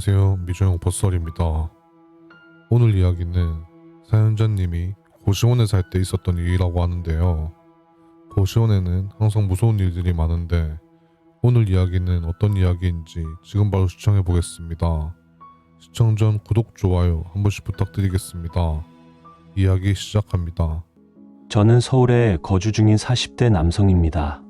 안녕하세요. 미주영 버썰입니다. 오늘 이야기는 사연자님이 고시원에 살 때 있었던 일이라고 하는데요. 고시원에는 항상 무서운 일들이 많은데 오늘 이야기는 어떤 이야기인지 지금 바로 시청해 보겠습니다. 시청 전 구독, 좋아요 한 번씩 부탁드리겠습니다. 이야기 시작합니다. 저는 서울에 거주 중인 40대 남성입니다.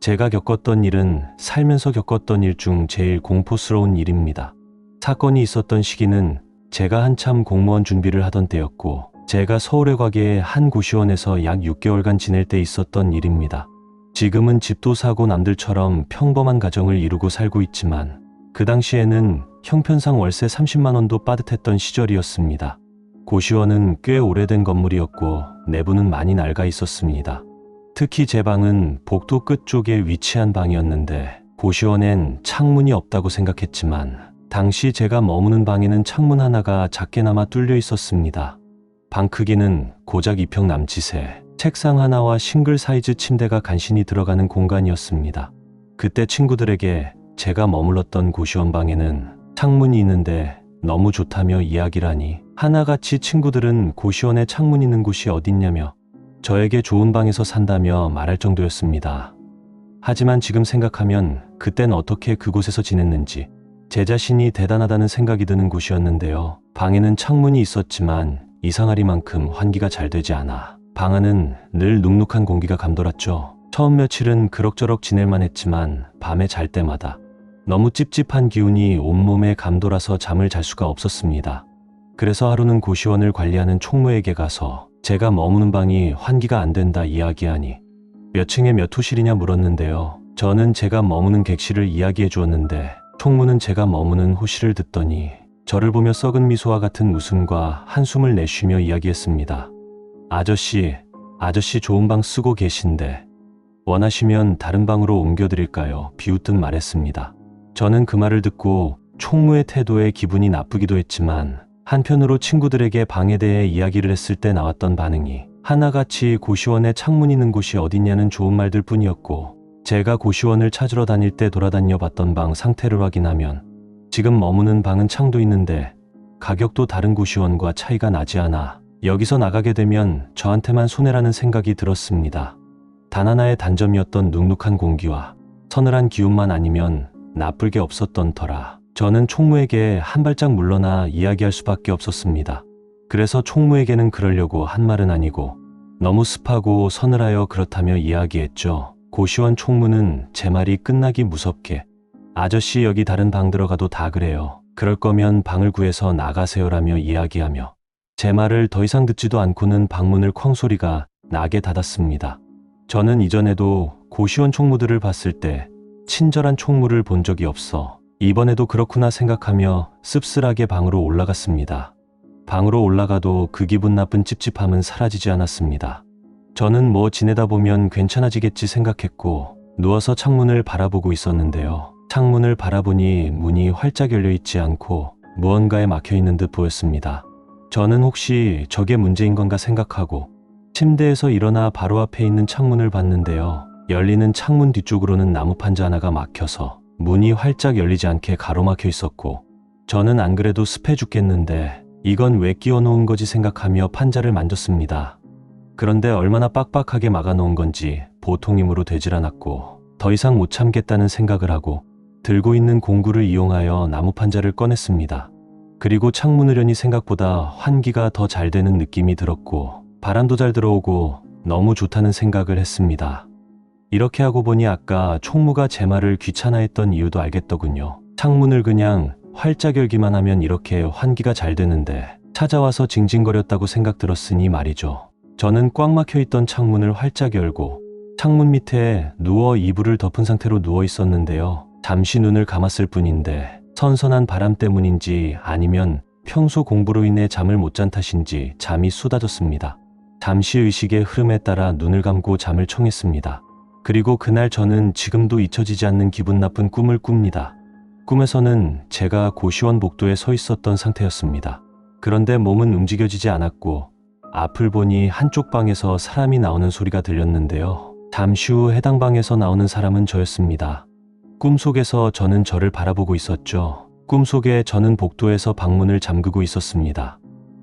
제가 겪었던 일은 살면서 겪었던 일 중 제일 공포스러운 일입니다. 사건이 있었던 시기는 제가 한참 공무원 준비를 하던 때였고, 제가 서울외곽의 한 고시원에서 약 6개월간 지낼 때 있었던 일입니다. 지금은 집도 사고 남들처럼 평범한 가정을 이루고 살고 있지만, 그 당시에는 형편상 월세 30만 원도 빠듯했던 시절이었습니다. 고시원은 꽤 오래된 건물이었고 내부는 많이 낡아 있었습니다. 특히 제 방은 복도 끝쪽에 위치한 방이었는데 고시원엔 창문이 없다고 생각했지만 당시 제가 머무는 방에는 창문 하나가 작게나마 뚫려 있었습니다. 방 크기는 고작 2평 남짓에 책상 하나와 싱글 사이즈 침대가 간신히 들어가는 공간이었습니다. 그때 친구들에게 제가 머물렀던 고시원 방에는 창문이 있는데 너무 좋다며 이야기를 하니 하나같이 친구들은 고시원에 창문 있는 곳이 어딨냐며 저에게 좋은 방에서 산다며 말할 정도였습니다. 하지만 지금 생각하면 그땐 어떻게 그곳에서 지냈는지 제 자신이 대단하다는 생각이 드는 곳이었는데요. 방에는 창문이 있었지만 이상하리만큼 환기가 잘 되지 않아 방 안은 늘 눅눅한 공기가 감돌았죠. 처음 며칠은 그럭저럭 지낼만 했지만 밤에 잘 때마다 너무 찝찝한 기운이 온몸에 감돌아서 잠을 잘 수가 없었습니다. 그래서 하루는 고시원을 관리하는 총무에게 가서 제가 머무는 방이 환기가 안 된다 이야기하니 몇 층에 몇 호실이냐 물었는데요. 저는 제가 머무는 객실을 이야기해 주었는데 총무는 제가 머무는 호실을 듣더니 저를 보며 썩은 미소와 같은 웃음과 한숨을 내쉬며 이야기했습니다. 아저씨 좋은 방 쓰고 계신데 원하시면 다른 방으로 옮겨드릴까요? 비웃듯 말했습니다. 저는 그 말을 듣고 총무의 태도에 기분이 나쁘기도 했지만 한편으로 친구들에게 방에 대해 이야기를 했을 때 나왔던 반응이 하나같이 고시원에 창문 있는 곳이 어딨냐는 좋은 말들 뿐이었고, 제가 고시원을 찾으러 다닐 때 돌아다녀 봤던 방 상태를 확인하면 지금 머무는 방은 창도 있는데 가격도 다른 고시원과 차이가 나지 않아 여기서 나가게 되면 저한테만 손해라는 생각이 들었습니다. 단 하나의 단점이었던 눅눅한 공기와 서늘한 기운만 아니면 나쁠 게 없었던 터라 저는 총무에게 한 발짝 물러나 이야기할 수밖에 없었습니다. 그래서 총무에게는 그러려고 한 말은 아니고 너무 습하고 서늘하여 그렇다며 이야기했죠. 고시원 총무는 제 말이 끝나기 무섭게 아저씨 여기 다른 방 들어가도 다 그래요. 그럴 거면 방을 구해서 나가세요라며 이야기하며 제 말을 더 이상 듣지도 않고는 방문을 쾅소리가 나게 닫았습니다. 저는 이전에도 고시원 총무들을 봤을 때 친절한 총무를 본 적이 없어 이번에도 그렇구나 생각하며 씁쓸하게 방으로 올라갔습니다. 방으로 올라가도 그 기분 나쁜 찝찝함은 사라지지 않았습니다. 저는 뭐 지내다 보면 괜찮아지겠지 생각했고 누워서 창문을 바라보고 있었는데요. 창문을 바라보니 문이 활짝 열려 있지 않고 무언가에 막혀 있는 듯 보였습니다. 저는 혹시 저게 문제인 건가 생각하고 침대에서 일어나 바로 앞에 있는 창문을 봤는데요. 열리는 창문 뒤쪽으로는 나무 판자 하나가 막혀서 문이 활짝 열리지 않게 가로막혀 있었고 저는 안 그래도 습해 죽겠는데 이건 왜 끼워 놓은 거지 생각하며 판자를 만졌습니다. 그런데 얼마나 빡빡하게 막아 놓은 건지 보통 힘으로 되질 않았고 더 이상 못 참겠다는 생각을 하고 들고 있는 공구를 이용하여 나무 판자를 꺼냈습니다. 그리고 창문을 여니 생각보다 환기가 더 잘 되는 느낌이 들었고 바람도 잘 들어오고 너무 좋다는 생각을 했습니다. 이렇게 하고 보니 아까 총무가 제 말을 귀찮아했던 이유도 알겠더군요. 창문을 그냥 활짝 열기만 하면 이렇게 환기가 잘 되는데 찾아와서 징징거렸다고 생각 들었으니 말이죠. 저는 꽉 막혀 있던 창문을 활짝 열고 창문 밑에 누워 이불을 덮은 상태로 누워 있었는데요. 잠시 눈을 감았을 뿐인데 선선한 바람 때문인지 아니면 평소 공부로 인해 잠을 못 잔 탓인지 잠이 쏟아졌습니다. 잠시 의식의 흐름에 따라 눈을 감고 잠을 청했습니다. 그리고 그날 저는 지금도 잊혀지지 않는 기분 나쁜 꿈을 꿉니다. 꿈에서는 제가 고시원 복도에 서 있었던 상태였습니다. 그런데 몸은 움직여지지 않았고 앞을 보니 한쪽 방에서 사람이 나오는 소리가 들렸는데요. 잠시 후 해당 방에서 나오는 사람은 저였습니다. 꿈속에서 저는 저를 바라보고 있었죠. 꿈속에 저는 복도에서 방문을 잠그고 있었습니다.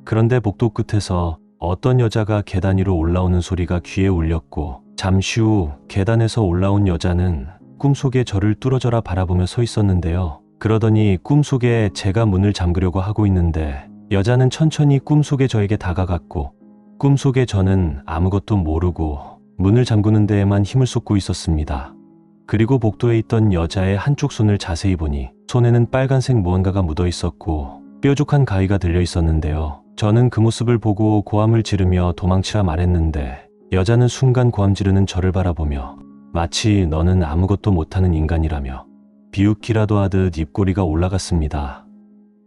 그런데 복도 끝에서 어떤 여자가 계단 위로 올라오는 소리가 귀에 울렸고 잠시 후 계단에서 올라온 여자는 꿈속에 저를 뚫어져라 바라보며 서 있었는데요. 그러더니 꿈속에 제가 문을 잠그려고 하고 있는데 여자는 천천히 꿈속에 저에게 다가갔고 꿈속에 저는 아무것도 모르고 문을 잠그는 데에만 힘을 쏟고 있었습니다. 그리고 복도에 있던 여자의 한쪽 손을 자세히 보니 손에는 빨간색 무언가가 묻어 있었고 뾰족한 가위가 들려 있었는데요. 저는 그 모습을 보고 고함을 지르며 도망치라 말했는데 여자는 순간 고함 지르는 저를 바라보며 마치 너는 아무것도 못하는 인간이라며 비웃기라도 하듯 입꼬리가 올라갔습니다.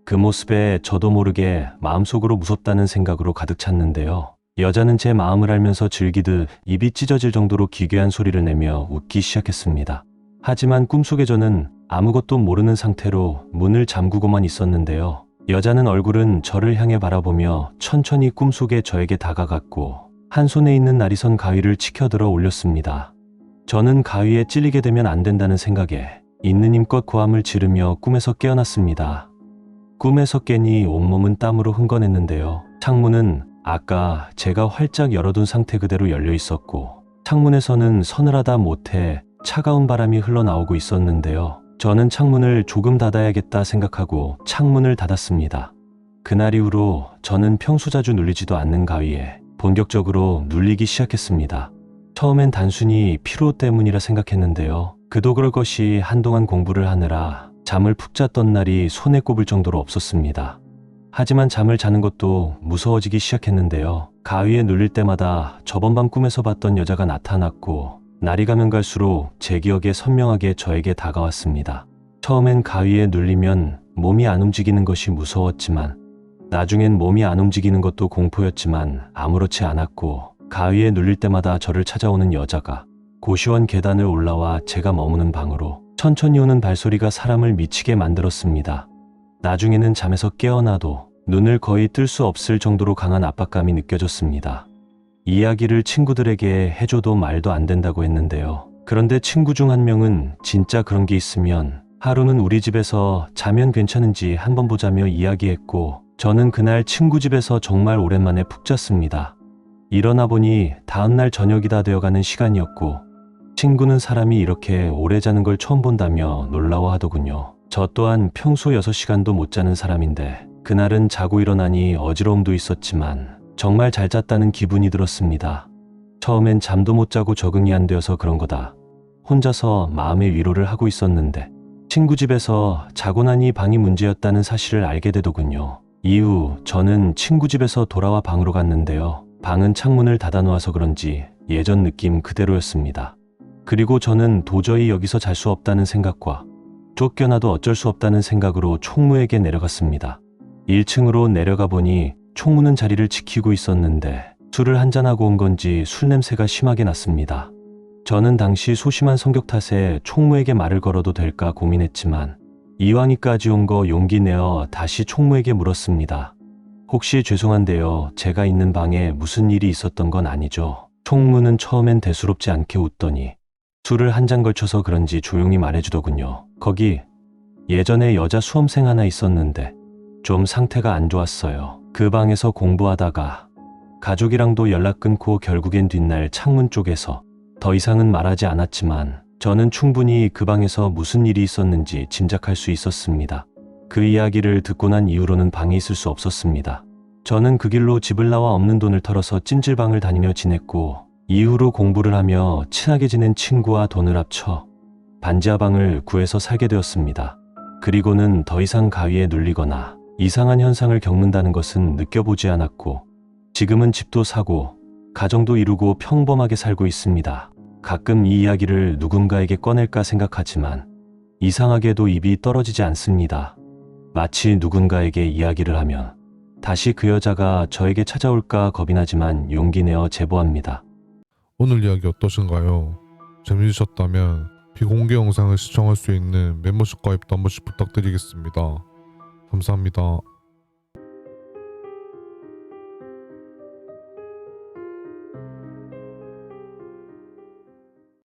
그 모습에 저도 모르게 마음속으로 무섭다는 생각으로 가득 찼는데요. 여자는 제 마음을 알면서 즐기듯 입이 찢어질 정도로 기괴한 소리를 내며 웃기 시작했습니다. 하지만 꿈속에 저는 아무것도 모르는 상태로 문을 잠그고만 있었는데요. 여자는 얼굴은 저를 향해 바라보며 천천히 꿈속에 저에게 다가갔고 한 손에 있는 나리선 가위를 치켜들어 올렸습니다. 저는 가위에 찔리게 되면 안 된다는 생각에 있는 힘껏 고함을 지르며 꿈에서 깨어났습니다. 꿈에서 깨니 온몸은 땀으로 흥건했는데요. 창문은 아까 제가 활짝 열어둔 상태 그대로 열려 있었고 창문에서는 서늘하다 못해 차가운 바람이 흘러나오고 있었는데요. 저는 창문을 조금 닫아야겠다 생각하고 창문을 닫았습니다. 그날 이후로 저는 평소 자주 눌리지도 않는 가위에 본격적으로 눌리기 시작했습니다. 처음엔 단순히 피로 때문이라 생각했는데요. 그도 그럴 것이 한동안 공부를 하느라 잠을 푹 잤던 날이 손에 꼽을 정도로 없었습니다. 하지만 잠을 자는 것도 무서워지기 시작했는데요. 가위에 눌릴 때마다 저번 밤 꿈에서 봤던 여자가 나타났고 날이 가면 갈수록 제 기억에 선명하게 저에게 다가왔습니다. 처음엔 가위에 눌리면 몸이 안 움직이는 것이 무서웠지만 나중엔 몸이 안 움직이는 것도 공포였지만 아무렇지 않았고 가위에 눌릴 때마다 저를 찾아오는 여자가 고시원 계단을 올라와 제가 머무는 방으로 천천히 오는 발소리가 사람을 미치게 만들었습니다. 나중에는 잠에서 깨어나도 눈을 거의 뜰 수 없을 정도로 강한 압박감이 느껴졌습니다. 이야기를 친구들에게 해줘도 말도 안 된다고 했는데요. 그런데 친구 중 한 명은 진짜 그런 게 있으면 하루는 우리 집에서 자면 괜찮은지 한번 보자며 이야기했고 저는 그날 친구 집에서 정말 오랜만에 푹 잤습니다. 일어나 보니 다음날 저녁이 다 되어가는 시간이었고 친구는 사람이 이렇게 오래 자는 걸 처음 본다며 놀라워하더군요. 저 또한 평소 6시간도 못 자는 사람인데 그날은 자고 일어나니 어지러움도 있었지만 정말 잘 잤다는 기분이 들었습니다. 처음엔 잠도 못 자고 적응이 안 되어서 그런 거다. 혼자서 마음의 위로를 하고 있었는데 친구 집에서 자고 나니 방이 문제였다는 사실을 알게 되더군요. 이후 저는 친구 집에서 돌아와 방으로 갔는데요. 방은 창문을 닫아놓아서 그런지 예전 느낌 그대로였습니다. 그리고 저는 도저히 여기서 잘 수 없다는 생각과 쫓겨나도 어쩔 수 없다는 생각으로 총무에게 내려갔습니다. 1층으로 내려가 보니 총무는 자리를 지키고 있었는데 술을 한잔하고 온 건지 술 냄새가 심하게 났습니다. 저는 당시 소심한 성격 탓에 총무에게 말을 걸어도 될까 고민했지만 이왕이까지 온 거 용기 내어 다시 총무에게 물었습니다. 혹시 죄송한데요. 제가 있는 방에 무슨 일이 있었던 건 아니죠? 총무는 처음엔 대수롭지 않게 웃더니 술을 한 잔 걸쳐서 그런지 조용히 말해주더군요. 거기 예전에 여자 수험생 하나 있었는데 좀 상태가 안 좋았어요. 그 방에서 공부하다가 가족이랑도 연락 끊고 결국엔 뒷날 창문 쪽에서 더 이상은 말하지 않았지만 저는 충분히 그 방에서 무슨 일이 있었는지 짐작할 수 있었습니다. 그 이야기를 듣고 난 이후로는 방에 있을 수 없었습니다. 저는 그 길로 집을 나와 없는 돈을 털어서 찜질방을 다니며 지냈고 이후로 공부를 하며 친하게 지낸 친구와 돈을 합쳐 반지하방을 구해서 살게 되었습니다. 그리고는 더 이상 가위에 눌리거나 이상한 현상을 겪는다는 것은 느껴보지 않았고 지금은 집도 사고 가정도 이루고 평범하게 살고 있습니다. 가끔 이 이야기를 누군가에게 꺼낼까 생각하지만 이상하게도 입이 떨어지지 않습니다. 마치 누군가에게 이야기를 하면 다시 그 여자가 저에게 찾아올까 겁이 나지만 용기 내어 제보합니다. 오늘 이야기 어떠신가요? 재미있으셨다면 비공개 영상을 시청할 수 있는 멤버십 가입도 한 번씩 부탁드리겠습니다. 감사합니다.